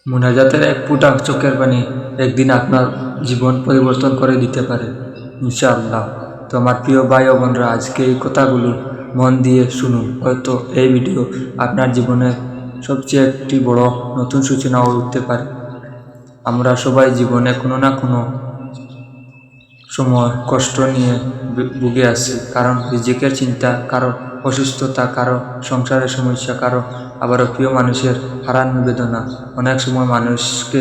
মুনাজাতের এক ফোঁটা চোখের পানি একদিন আপনার জীবন পরিবর্তন করে দিতে পারে ইনশাআল্লাহ। তো আমার প্রিয় ভাই ও বোনরা, আজকে এই কথাগুলো মন দিয়ে শুনুন। হয়তো এই ভিডিও আপনার জীবনের সবচেয়ে একটি বড় নতুন সূচনা হয়ে উঠতে পারে। আমরা সবাই জীবনে কোনো না কোনো সময় কষ্ট নিয়ে ভুগে আসি, কারণ রিজিকের চিন্তা, কারো অসুস্থতা, কারো সংসারের সমস্যা, কারো আবারও প্রিয় মানুষের হারানোর বেদনা। অনেক সময় মানুষকে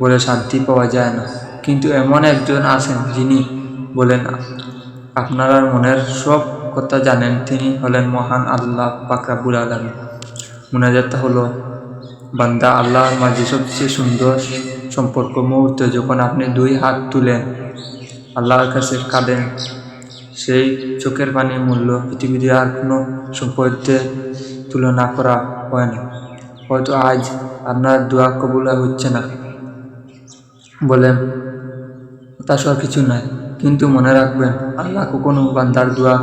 বলে শান্তি পাওয়া যায় না, কিন্তু এমন একজন আছেন যিনি বলেন আপনার মনের সব কথা জানেন। তিনি হলেন মহান আল্লাহ পাক রব্বুল আলামিন। মুনাজাত হলো বান্দা আল্লাহর মাঝে সবচেয়ে সুন্দর সম্পর্ক। মুহূর্তে যখন আপনি দুই হাত তুলেন আল্লাহর কাছে কাঁদেন, সেই চোখের পানির মূল্য পৃথিবীতে আর কোনো সম্পর্কে তুলনা করা হয় না। হয়তো আজ আপনার দোয়া কবুল হচ্ছে না, বলেন হতাশ হওয়ার কিছু নাই, কিন্তু মনে রাখবেন আল্লাহ কখনো বান্দার দোয়া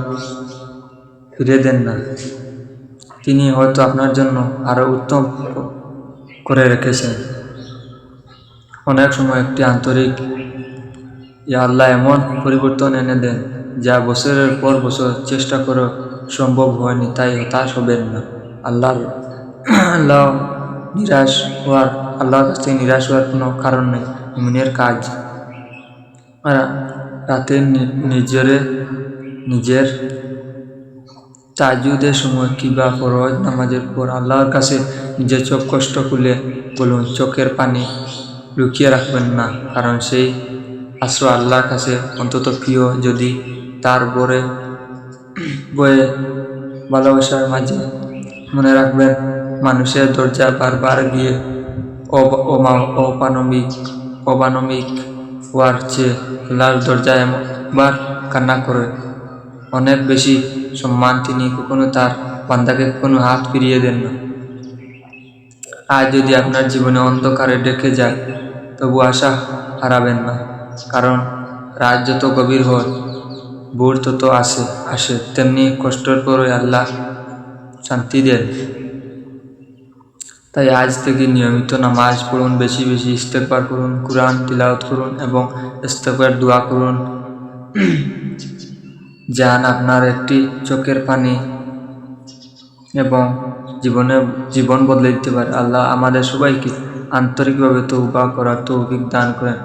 ফিরে দেন না। তিনি হয়তো আপনার জন্য আরও উত্তম করে রেখেছেন। অনেক সময় একটি আন্তরিক ইয়া আল্লাহ এমন পরিবর্তন এনে দেন যা বছরের পর বছর চেষ্টা করে সম্ভব হয়নি। তাই হতাশ হবেন না। আল্লাহর কাছ থেকে নিরাশ হওয়ার কোনো কারণ নেই। মুমিনের কাজ রাতে নিজের তাহাজ্জুদের সময় কিংবা ফরজ নামাজের পর আল্লাহর কাছে নিজের চোখ কষ্ট খুলে বলুন। চোখের পানি লুকিয়ে রাখবেন না, কারণ সেই আশ্রয় আল্লাহর কাছে অন্তত প্রিয়। যদি তার বয়ে ভালোবাসার মাঝে মনে রাখবেন মানুষের দরজা বারবার গিয়ে অমানবিক হওয়ার চেয়ে আল্লাহর দরজায় একবার কান্না করে অনেক বেশি সম্মান। তিনি কখনো তার বান্দাকে কখনো হাত ফিরিয়ে দেন না। আজ যদি আপনার জীবনে অন্ধকারে ডেকে যায়, তবু আশা হারাবেন না, কারণ রাত যত গভীর হয় ভোর তত আসে। তেমনি কষ্টের পরে আল্লাহ শান্তি দেন। তাই আজ থেকে নিয়মিত নামাজ পড়ুন, বেশি বেশি ইস্তেগফার করুন, কুরআন তিলাওয়াত করুন এবং ইস্তেগফার দোয়া করুন। জান আপনার একটি চোখের পানি এবং জীবন বদলে দিতে পারে। আল্লাহ আমাদের সবাইকে আন্তরিকভাবে তওবা করার তৌফিক দান করেন।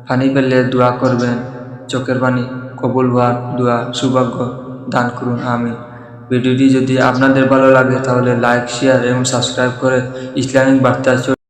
পানি পেলে দোয়া করবেন, চোখের পানি কবুল হওয়ার দোয়া সৌভাগ্য দান করুন, আমিন। ভিডিওটি যদি আপনাদের ভালো লাগে তাহলে লাইক, শেয়ার এবং সাবস্ক্রাইব করে ইসলামিক বার্তা